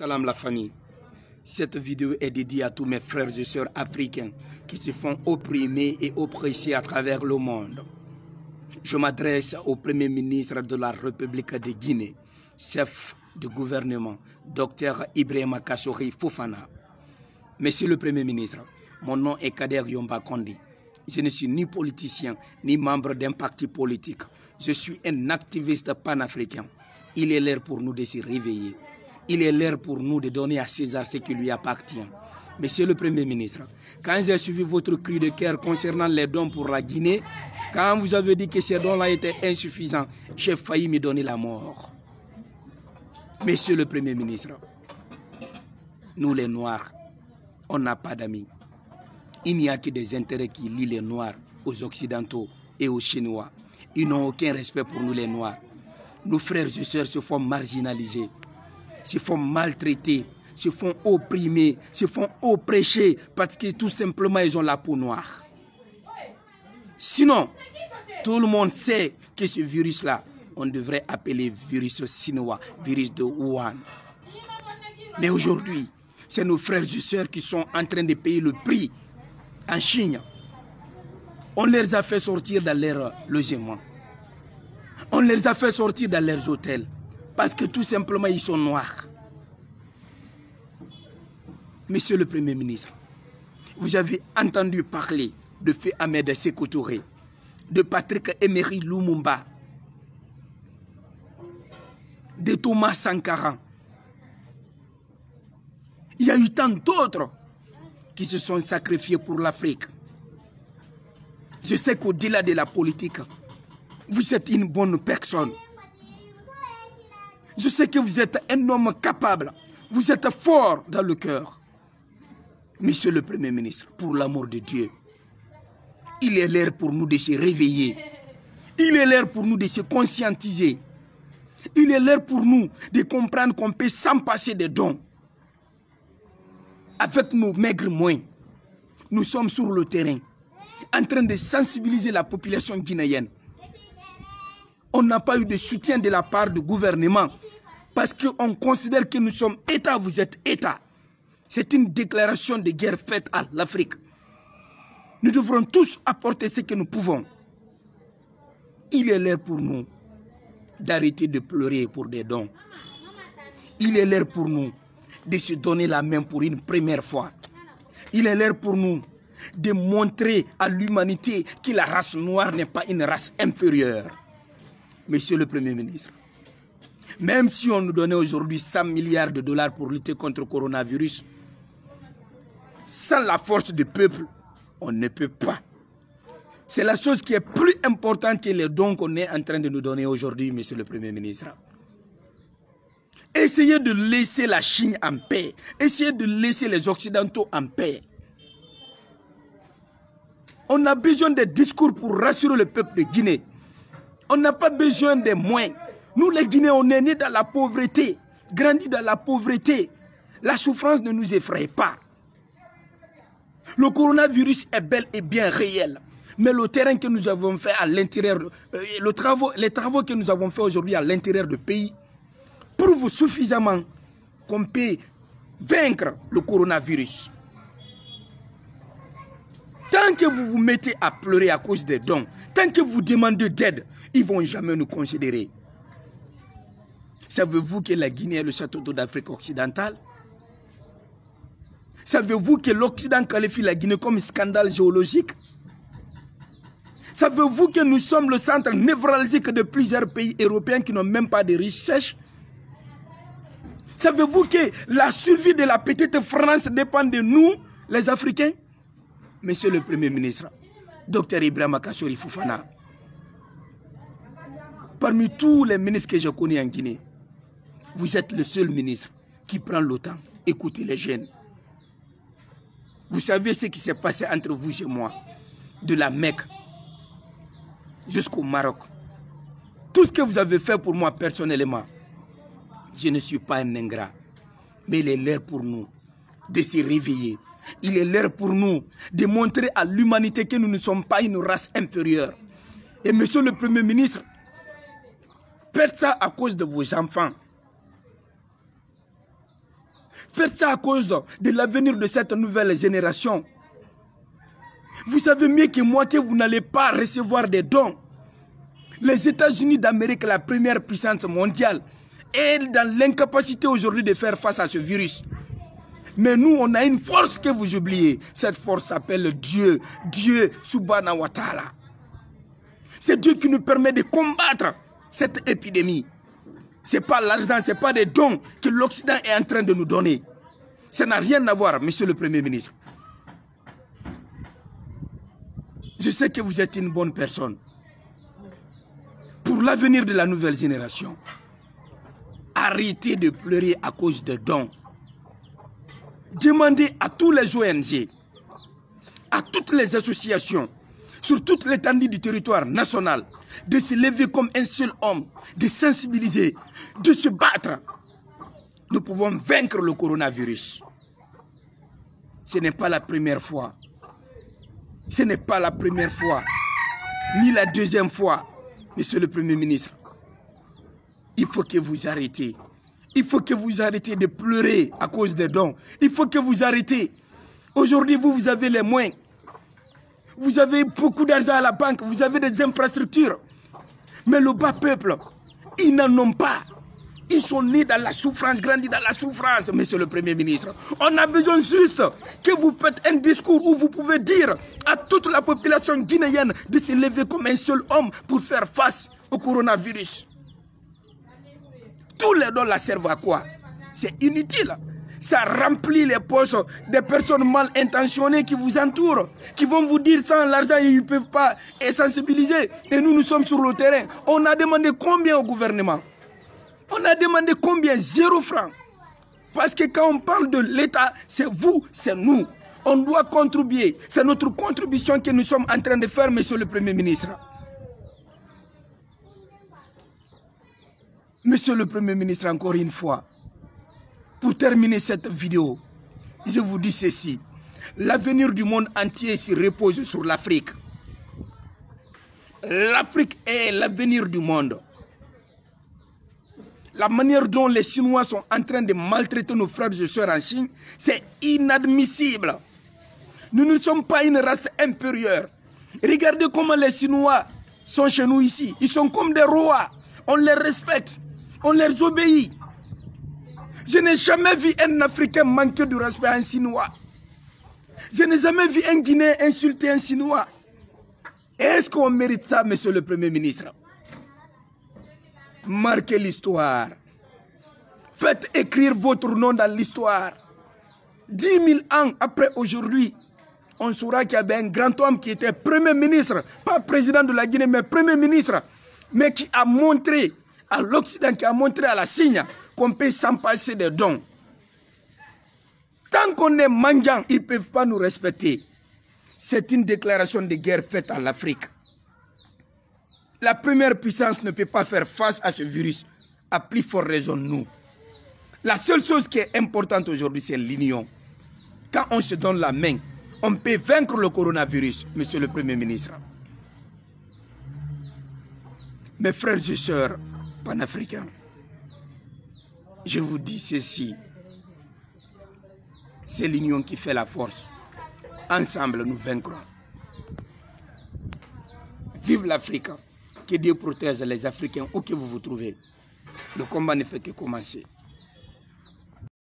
Salam la famille. Cette vidéo est dédiée à tous mes frères et sœurs africains qui se font opprimer et oppresser à travers le monde. Je m'adresse au Premier ministre de la République de Guinée, chef de gouvernement, Dr Ibrahima Kassory Fofana. Monsieur le Premier ministre, mon nom est Kader Yomba Kondi. Je ne suis ni politicien, ni membre d'un parti politique. Je suis un activiste panafricain. Il est l'heure pour nous de se réveiller. Il est l'heure pour nous de donner à César ce qui lui appartient. Monsieur le Premier ministre, quand j'ai suivi votre cri de cœur concernant les dons pour la Guinée, quand vous avez dit que ces dons-là étaient insuffisants, j'ai failli me donner la mort. Monsieur le Premier ministre, nous les Noirs, on n'a pas d'amis. Il n'y a que des intérêts qui lient les Noirs aux Occidentaux et aux Chinois. Ils n'ont aucun respect pour nous les Noirs. Nos frères et sœurs se font marginaliser, se font maltraiter, se font opprimer, se font oppresser parce que tout simplement ils ont la peau noire. Sinon, tout le monde sait que ce virus-là, on devrait appeler virus chinois, virus de Wuhan. Mais aujourd'hui, c'est nos frères et sœurs qui sont en train de payer le prix en Chine. On les a fait sortir dans leur logement. On les a fait sortir dans leurs hôtels. Parce que tout simplement, ils sont noirs. Monsieur le Premier ministre, vous avez entendu parler de Feu Ahmed Sékou Touré, de Patrick Emery Lumumba, de Thomas Sankara. Il y a eu tant d'autres qui se sont sacrifiés pour l'Afrique. Je sais qu'au-delà de la politique, vous êtes une bonne personne. Je sais que vous êtes un homme capable. Vous êtes fort dans le cœur. Monsieur le Premier ministre, pour l'amour de Dieu, il est l'heure pour nous de se réveiller. Il est l'heure pour nous de se conscientiser. Il est l'heure pour nous de comprendre qu'on peut s'en passer des dons. Avec nos maigres moyens, nous sommes sur le terrain, en train de sensibiliser la population guinéenne. On n'a pas eu de soutien de la part du gouvernement parce qu'on considère que nous sommes État, vous êtes État. C'est une déclaration de guerre faite à l'Afrique. Nous devrons tous apporter ce que nous pouvons. Il est l'heure pour nous d'arrêter de pleurer pour des dons. Il est l'heure pour nous de se donner la main pour une première fois. Il est l'heure pour nous de montrer à l'humanité que la race noire n'est pas une race inférieure. Monsieur le Premier ministre, même si on nous donnait aujourd'hui 100 milliards de dollars pour lutter contre le coronavirus, sans la force du peuple, on ne peut pas. C'est la chose qui est plus importante que les dons qu'on est en train de nous donner aujourd'hui, Monsieur le Premier ministre. Essayez de laisser la Chine en paix. Essayez de laisser les Occidentaux en paix. On a besoin de discours pour rassurer le peuple de Guinée. On n'a pas besoin des moyens. Nous les Guinéens, on est nés dans la pauvreté, grandis dans la pauvreté. La souffrance ne nous effraie pas. Le coronavirus est bel et bien réel. Mais le terrain que nous avons fait à l'intérieur, les travaux que nous avons fait aujourd'hui à l'intérieur du pays, prouvent suffisamment qu'on peut vaincre le coronavirus. Tant que vous vous mettez à pleurer à cause des dons, tant que vous demandez d'aide, ils ne vont jamais nous considérer. Savez-vous que la Guinée est le château d'eau d'Afrique occidentale? Savez-vous que l'Occident qualifie la Guinée comme scandale géologique? Savez-vous que nous sommes le centre névralgique de plusieurs pays européens qui n'ont même pas de richesses? Savez-vous que la survie de la petite France dépend de nous, les Africains? Monsieur le Premier ministre, Dr Ibrahima Kassory Fofana, parmi tous les ministres que je connais en Guinée, vous êtes le seul ministre qui prend le temps d'écouter les jeunes. Vous savez ce qui s'est passé entre vous et moi, de la Mecque jusqu'au Maroc. Tout ce que vous avez fait pour moi personnellement, je ne suis pas un ingrat. Mais il est l'heure pour nous de se réveiller. Il est l'heure pour nous de montrer à l'humanité que nous ne sommes pas une race inférieure. Et monsieur le Premier ministre, faites ça à cause de vos enfants. Faites ça à cause de l'avenir de cette nouvelle génération. Vous savez mieux que moi que vous n'allez pas recevoir des dons. Les États-Unis d'Amérique, la première puissance mondiale, est dans l'incapacité aujourd'hui de faire face à ce virus. Mais nous, on a une force que vous oubliez. Cette force s'appelle Dieu. Dieu Subhanahu wa Ta'ala. C'est Dieu qui nous permet de combattre cette épidémie. Ce n'est pas l'argent, ce n'est pas des dons que l'Occident est en train de nous donner. Ça n'a rien à voir, monsieur le Premier ministre. Je sais que vous êtes une bonne personne. Pour l'avenir de la nouvelle génération, arrêtez de pleurer à cause de dons. Demandez à tous les ONG, à toutes les associations, sur toute l'étendue du territoire national, de se lever comme un seul homme, de sensibiliser, de se battre. Nous pouvons vaincre le coronavirus. Ce n'est pas la première fois. Ce n'est pas la première fois, ni la deuxième fois, monsieur le Premier ministre. Il faut que vous arrêtez. Il faut que vous arrêtez de pleurer à cause des dons. Il faut que vous arrêtez. Aujourd'hui, vous avez les moyens. Vous avez beaucoup d'argent à la banque. Vous avez des infrastructures. Mais le bas peuple, ils n'en ont pas. Ils sont nés dans la souffrance, grandis dans la souffrance, monsieur le Premier ministre. On a besoin juste que vous faites un discours où vous pouvez dire à toute la population guinéenne de se lever comme un seul homme pour faire face au coronavirus. Tous les dons la servent à quoi? C'est inutile. Ça remplit les poches des personnes mal intentionnées qui vous entourent, qui vont vous dire sans l'argent, ils ne peuvent pas sensibiliser. Et nous, nous sommes sur le terrain. On a demandé combien au gouvernement? On a demandé combien? 0 francs. Parce que quand on parle de l'État, c'est vous, c'est nous. On doit contribuer. C'est notre contribution que nous sommes en train de faire, monsieur le Premier ministre. Monsieur le Premier ministre, encore une fois, pour terminer cette vidéo, je vous dis ceci. L'avenir du monde entier se repose sur l'Afrique. L'Afrique est l'avenir du monde. La manière dont les Chinois sont en train de maltraiter nos frères et sœurs en Chine, c'est inadmissible. Nous ne sommes pas une race inférieure. Regardez comment les Chinois sont chez nous ici. Ils sont comme des rois. On les respecte. On les obéit. Je n'ai jamais vu un Africain manquer de respect à un Chinois. Je n'ai jamais vu un Guinéen insulter un Chinois. Est-ce qu'on mérite ça, monsieur le Premier ministre? Marquez l'histoire. Faites écrire votre nom dans l'histoire. 10 000 ans après aujourd'hui, on saura qu'il y avait un grand homme qui était Premier ministre, pas président de la Guinée, mais Premier ministre, mais qui a montré à l'Occident, qui a montré à la Chine qu'on peut s'en passer des dons. Tant qu'on est mendiant, ils ne peuvent pas nous respecter. C'est une déclaration de guerre faite à l'Afrique. La première puissance ne peut pas faire face à ce virus, à plus forte raison nous. La seule chose qui est importante aujourd'hui, c'est l'union. Quand on se donne la main, on peut vaincre le coronavirus, monsieur le Premier ministre. Mes frères et sœurs panafricains, je vous dis ceci. C'est l'union qui fait la force. Ensemble, nous vaincrons. Vive l'Afrique. Que Dieu protège les Africains où que vous vous trouvez. Le combat ne fait que commencer.